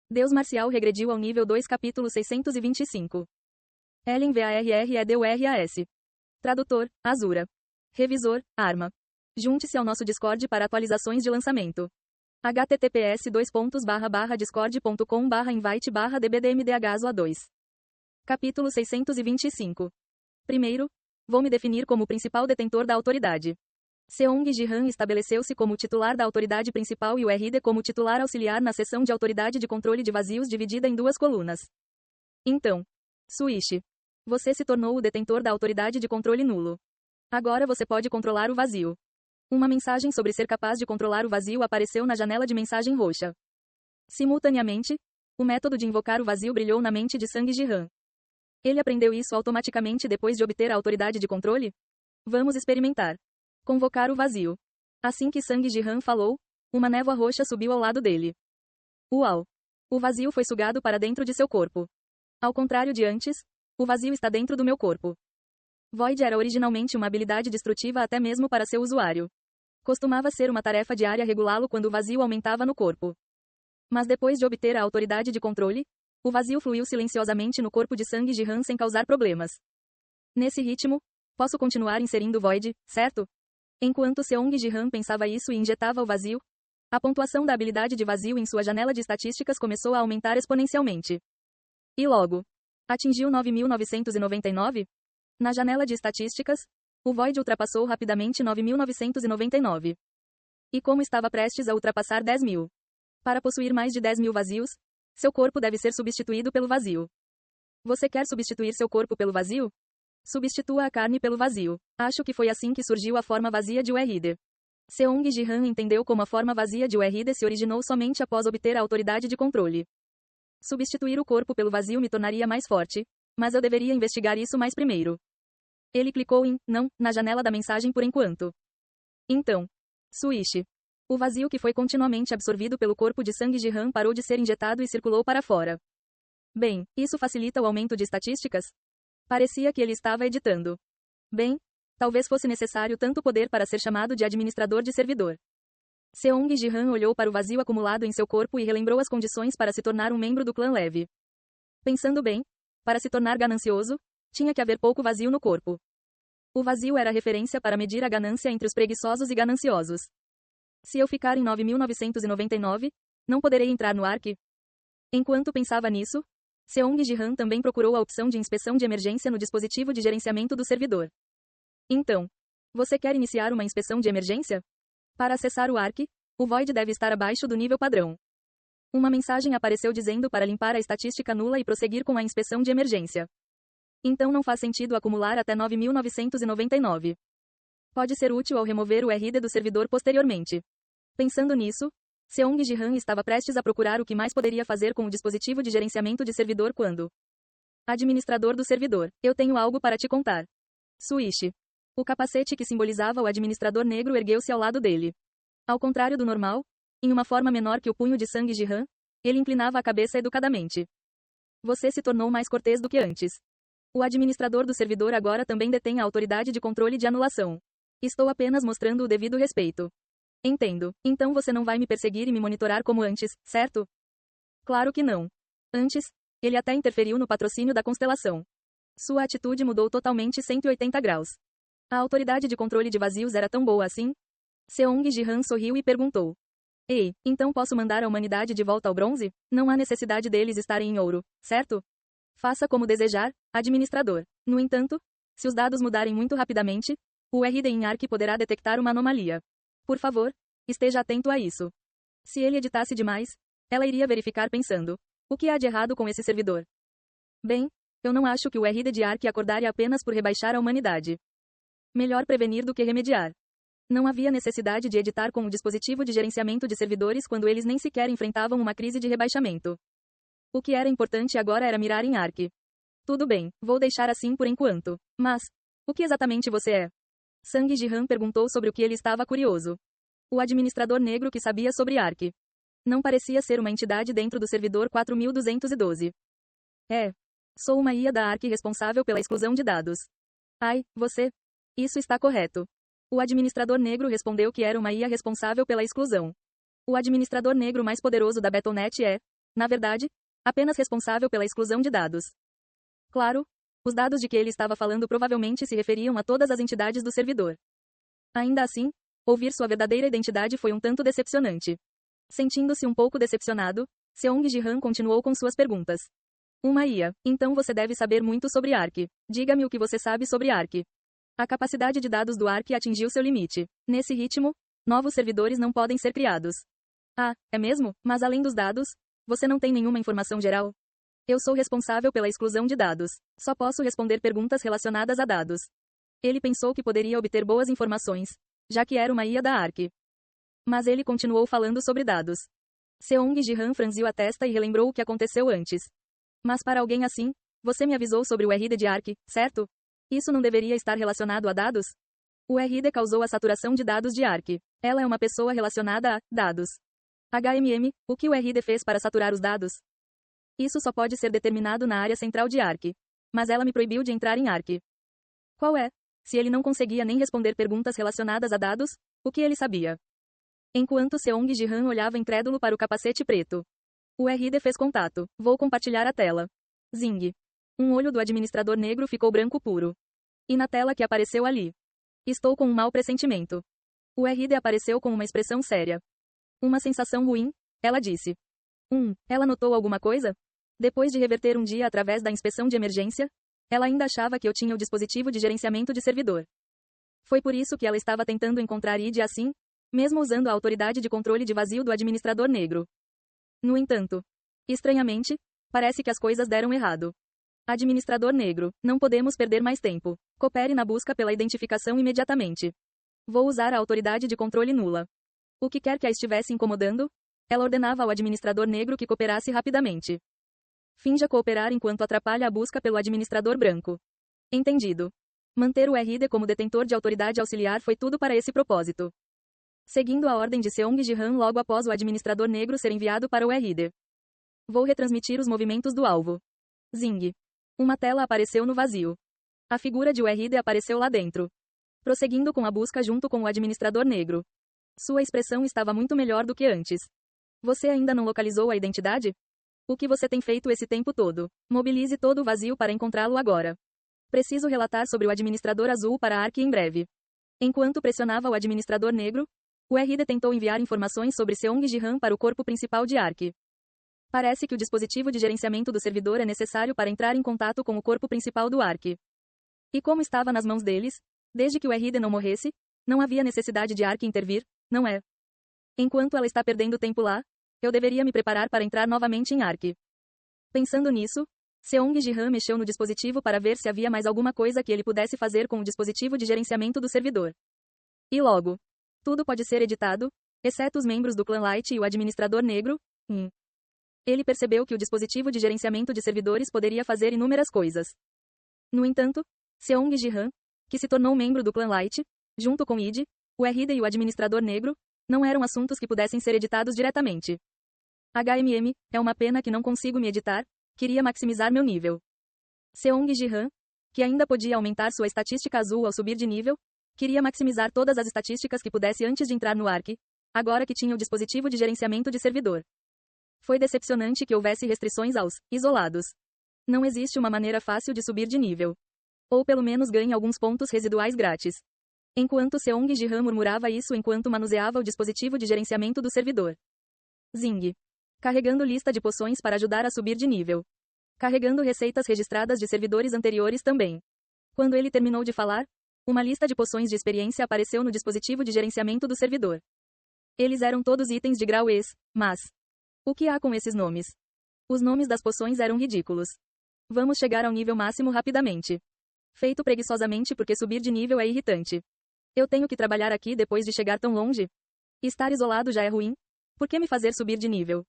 Deus Marcial regrediu ao nível 2 capítulo 625. Ellen VARREDURAS. Tradutor, Azura. Revisor, Arma. Junte-se ao nosso Discord para atualizações de lançamento. https://discord.com/invite/dbdmdhzoa2. Capítulo 625. Primeiro, vou me definir como o principal detentor da autoridade. Seong Ji-han estabeleceu-se como o titular da autoridade principal e o RD como titular auxiliar na seção de autoridade de controle de vazios dividida em duas colunas. Então, Suishi, você se tornou o detentor da autoridade de controle nulo. Agora você pode controlar o vazio. Uma mensagem sobre ser capaz de controlar o vazio apareceu na janela de mensagem roxa. Simultaneamente, o método de invocar o vazio brilhou na mente de Sang Ji-han. Ele aprendeu isso automaticamente depois de obter a autoridade de controle? Vamos experimentar. Convocar o vazio. Assim que Sang Ji-han falou, uma névoa roxa subiu ao lado dele. Uau! O vazio foi sugado para dentro de seu corpo. Ao contrário de antes, o vazio está dentro do meu corpo. Void era originalmente uma habilidade destrutiva até mesmo para seu usuário. Costumava ser uma tarefa diária regulá-lo quando o vazio aumentava no corpo. Mas depois de obter a autoridade de controle, o vazio fluiu silenciosamente no corpo de Sang Ji-han sem causar problemas. Nesse ritmo, posso continuar inserindo Void, certo? Enquanto Seong Ji-han pensava isso e injetava o vazio, a pontuação da habilidade de vazio em sua janela de estatísticas começou a aumentar exponencialmente. E logo, atingiu 9.999? Na janela de estatísticas, o Void ultrapassou rapidamente 9.999. E como estava prestes a ultrapassar 10.000? Para possuir mais de 10.000 vazios, seu corpo deve ser substituído pelo vazio. Você quer substituir seu corpo pelo vazio? Substitua a carne pelo vazio. Acho que foi assim que surgiu a forma vazia de URD. Seong Ji-han entendeu como a forma vazia de URD se originou somente após obter a autoridade de controle. Substituir o corpo pelo vazio me tornaria mais forte, mas eu deveria investigar isso mais primeiro. Ele clicou em não na janela da mensagem por enquanto. Então, Suishi. O vazio que foi continuamente absorvido pelo corpo de Sang Ji-han parou de ser injetado e circulou para fora. Bem, isso facilita o aumento de estatísticas? Parecia que ele estava editando. Bem, talvez fosse necessário tanto poder para ser chamado de administrador de servidor. Seong Ji-han olhou para o vazio acumulado em seu corpo e relembrou as condições para se tornar um membro do clã leve. Pensando bem, para se tornar ganancioso, tinha que haver pouco vazio no corpo. O vazio era a referência para medir a ganância entre os preguiçosos e gananciosos. Se eu ficar em 9.999, não poderei entrar no ARC? Enquanto pensava nisso, Seong Ji-han também procurou a opção de inspeção de emergência no dispositivo de gerenciamento do servidor. Então, você quer iniciar uma inspeção de emergência? Para acessar o ARC, o Void deve estar abaixo do nível padrão. Uma mensagem apareceu dizendo para limpar a estatística nula e prosseguir com a inspeção de emergência. Então não faz sentido acumular até 9.999. Pode ser útil ao remover o RD do servidor posteriormente. Pensando nisso, Seong Ji-han estava prestes a procurar o que mais poderia fazer com o dispositivo de gerenciamento de servidor quando... Administrador do servidor, eu tenho algo para te contar. Suishi. O capacete que simbolizava o administrador negro ergueu-se ao lado dele. Ao contrário do normal, em uma forma menor que o punho de Sang Ji-han, ele inclinava a cabeça educadamente. Você se tornou mais cortês do que antes. O administrador do servidor agora também detém a autoridade de controle de anulação. Estou apenas mostrando o devido respeito. Entendo. Então você não vai me perseguir e me monitorar como antes, certo? Claro que não. Antes, ele até interferiu no patrocínio da constelação. Sua atitude mudou totalmente 180 graus. A autoridade de controle de vazios era tão boa assim? Seong Ji-han sorriu e perguntou. Ei, então posso mandar a humanidade de volta ao bronze? Não há necessidade deles estarem em ouro, certo? Faça como desejar, administrador. No entanto, se os dados mudarem muito rapidamente, o RD em ARC poderá detectar uma anomalia. Por favor, esteja atento a isso. Se ele editasse demais, ela iria verificar pensando: o que há de errado com esse servidor? Bem, eu não acho que o RD de ARC acordaria apenas por rebaixar a humanidade. Melhor prevenir do que remediar. Não havia necessidade de editar com o dispositivo de gerenciamento de servidores quando eles nem sequer enfrentavam uma crise de rebaixamento. O que era importante agora era mirar em ARC. Tudo bem, vou deixar assim por enquanto. Mas, o que exatamente você é? Sang Ji-han perguntou sobre o que ele estava curioso. O administrador negro que sabia sobre ARC. Não parecia ser uma entidade dentro do servidor 4212. Sou uma IA da ARC responsável pela exclusão de dados. Ai, você? Isso está correto. O administrador negro respondeu que era uma IA responsável pela exclusão. O administrador negro mais poderoso da Battle.net é... na verdade, apenas responsável pela exclusão de dados. Claro, os dados de que ele estava falando provavelmente se referiam a todas as entidades do servidor. Ainda assim, ouvir sua verdadeira identidade foi um tanto decepcionante. Sentindo-se um pouco decepcionado, Seong Ji-han continuou com suas perguntas. Uma IA. Então você deve saber muito sobre Ark. Diga-me o que você sabe sobre Ark. A capacidade de dados do Ark atingiu seu limite. Nesse ritmo, novos servidores não podem ser criados. Ah, é mesmo? Mas além dos dados, você não tem nenhuma informação geral? Eu sou responsável pela exclusão de dados. Só posso responder perguntas relacionadas a dados. Ele pensou que poderia obter boas informações, já que era uma IA da Ark. Mas ele continuou falando sobre dados. Seong Ji-han franziu a testa e relembrou o que aconteceu antes. Mas para alguém assim, você me avisou sobre o RD de Ark, certo? Isso não deveria estar relacionado a dados? O RD causou a saturação de dados de Ark. Ela é uma pessoa relacionada a dados. O que o RD fez para saturar os dados? Isso só pode ser determinado na área central de Ark. Mas ela me proibiu de entrar em Ark. Qual é? Se ele não conseguia nem responder perguntas relacionadas a dados, o que ele sabia? Enquanto Seong Ji-han olhava incrédulo para o capacete preto. O RD fez contato. Vou compartilhar a tela. Zing. Um olho do administrador negro ficou branco puro. E na tela que apareceu ali. Estou com um mau pressentimento. O RD apareceu com uma expressão séria. Uma sensação ruim, ela disse. Ela notou alguma coisa? Depois de reverter um dia através da inspeção de emergência, ela ainda achava que eu tinha o dispositivo de gerenciamento de servidor. Foi por isso que ela estava tentando encontrar ID assim, mesmo usando a autoridade de controle de vazio do administrador negro. No entanto, estranhamente, parece que as coisas deram errado. Administrador negro, não podemos perder mais tempo. Coopere na busca pela identificação imediatamente. Vou usar a autoridade de controle nula. O que quer que a estivesse incomodando, ela ordenava ao administrador negro que cooperasse rapidamente. Finja cooperar enquanto atrapalha a busca pelo administrador branco. Entendido. Manter o RD como detentor de autoridade auxiliar foi tudo para esse propósito. Seguindo a ordem de Seong Ji-han logo após o administrador negro ser enviado para o RD. Vou retransmitir os movimentos do alvo. Zing. Uma tela apareceu no vazio. A figura de URD apareceu lá dentro. Prosseguindo com a busca junto com o administrador negro. Sua expressão estava muito melhor do que antes. Você ainda não localizou a identidade? O que você tem feito esse tempo todo? Mobilize todo o vazio para encontrá-lo agora. Preciso relatar sobre o administrador azul para a Ark em breve. Enquanto pressionava o administrador negro, o RD tentou enviar informações sobre Seong Ji-han para o corpo principal de Ark. Parece que o dispositivo de gerenciamento do servidor é necessário para entrar em contato com o corpo principal do Ark. E como estava nas mãos deles, desde que o RD não morresse, não havia necessidade de Ark intervir, não é? Enquanto ela está perdendo tempo lá, eu deveria me preparar para entrar novamente em Ark. Pensando nisso, Seong Ji-han mexeu no dispositivo para ver se havia mais alguma coisa que ele pudesse fazer com o dispositivo de gerenciamento do servidor. E logo, tudo pode ser editado, exceto os membros do clã Light e o administrador negro. Ele percebeu que o dispositivo de gerenciamento de servidores poderia fazer inúmeras coisas. No entanto, Seong Ji-han, que se tornou membro do clã Light, junto com ID, o RD e o administrador negro, não eram assuntos que pudessem ser editados diretamente. É uma pena que não consigo me editar, queria maximizar meu nível. Seong Ji-han, que ainda podia aumentar sua estatística azul ao subir de nível, queria maximizar todas as estatísticas que pudesse antes de entrar no Ark, agora que tinha o dispositivo de gerenciamento de servidor. Foi decepcionante que houvesse restrições aos isolados. Não existe uma maneira fácil de subir de nível. Ou pelo menos ganhe alguns pontos residuais grátis. Enquanto Seong Ji-han murmurava isso enquanto manuseava o dispositivo de gerenciamento do servidor. Zing. Carregando lista de poções para ajudar a subir de nível. Carregando receitas registradas de servidores anteriores também. Quando ele terminou de falar, uma lista de poções de experiência apareceu no dispositivo de gerenciamento do servidor. Eles eram todos itens de grau ES, mas... o que há com esses nomes? Os nomes das poções eram ridículos. Vamos chegar ao nível máximo rapidamente. Feito preguiçosamente porque subir de nível é irritante. Eu tenho que trabalhar aqui depois de chegar tão longe? Estar isolado já é ruim? Por que me fazer subir de nível?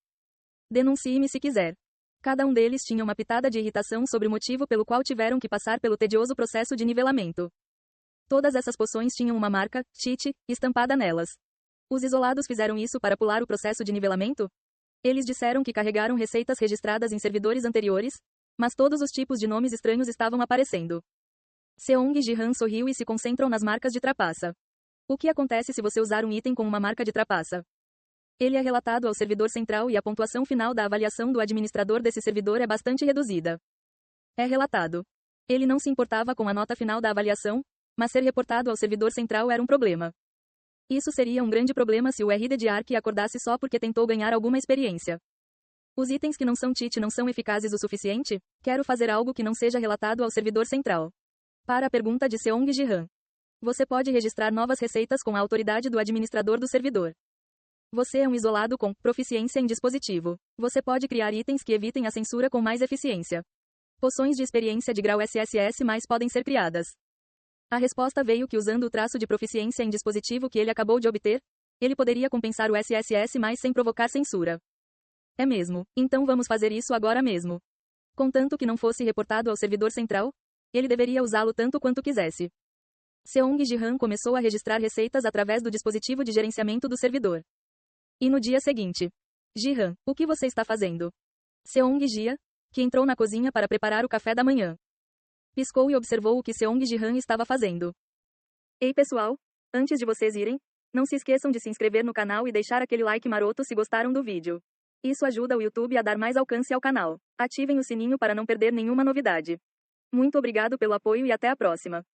Denuncie-me se quiser. Cada um deles tinha uma pitada de irritação sobre o motivo pelo qual tiveram que passar pelo tedioso processo de nivelamento. Todas essas poções tinham uma marca, cheat, estampada nelas. Os isolados fizeram isso para pular o processo de nivelamento? Eles disseram que carregaram receitas registradas em servidores anteriores, mas todos os tipos de nomes estranhos estavam aparecendo. Seong Ji-han sorriu e se concentram nas marcas de trapaça. O que acontece se você usar um item com uma marca de trapaça? Ele é relatado ao servidor central e a pontuação final da avaliação do administrador desse servidor é bastante reduzida. É relatado. Ele não se importava com a nota final da avaliação, mas ser reportado ao servidor central era um problema. Isso seria um grande problema se o RD de ARC acordasse só porque tentou ganhar alguma experiência. Os itens que não são TIT não são eficazes o suficiente? Quero fazer algo que não seja relatado ao servidor central. Para a pergunta de Seong Ji-han. Você pode registrar novas receitas com a autoridade do administrador do servidor. Você é um isolado com proficiência em dispositivo. Você pode criar itens que evitem a censura com mais eficiência. Poções de experiência de grau SSS mais podem ser criadas. A resposta veio que usando o traço de proficiência em dispositivo que ele acabou de obter, ele poderia compensar o SSS mais sem provocar censura. É mesmo, então vamos fazer isso agora mesmo. Contanto que não fosse reportado ao servidor central, ele deveria usá-lo tanto quanto quisesse. Seong Ji-han começou a registrar receitas através do dispositivo de gerenciamento do servidor. E no dia seguinte, Ji-han, o que você está fazendo? Seong Ji-ha, que entrou na cozinha para preparar o café da manhã, piscou e observou o que Seong Ji-han estava fazendo. Ei pessoal, antes de vocês irem, não se esqueçam de se inscrever no canal e deixar aquele like maroto se gostaram do vídeo. Isso ajuda o YouTube a dar mais alcance ao canal. Ativem o sininho para não perder nenhuma novidade. Muito obrigado pelo apoio e até a próxima.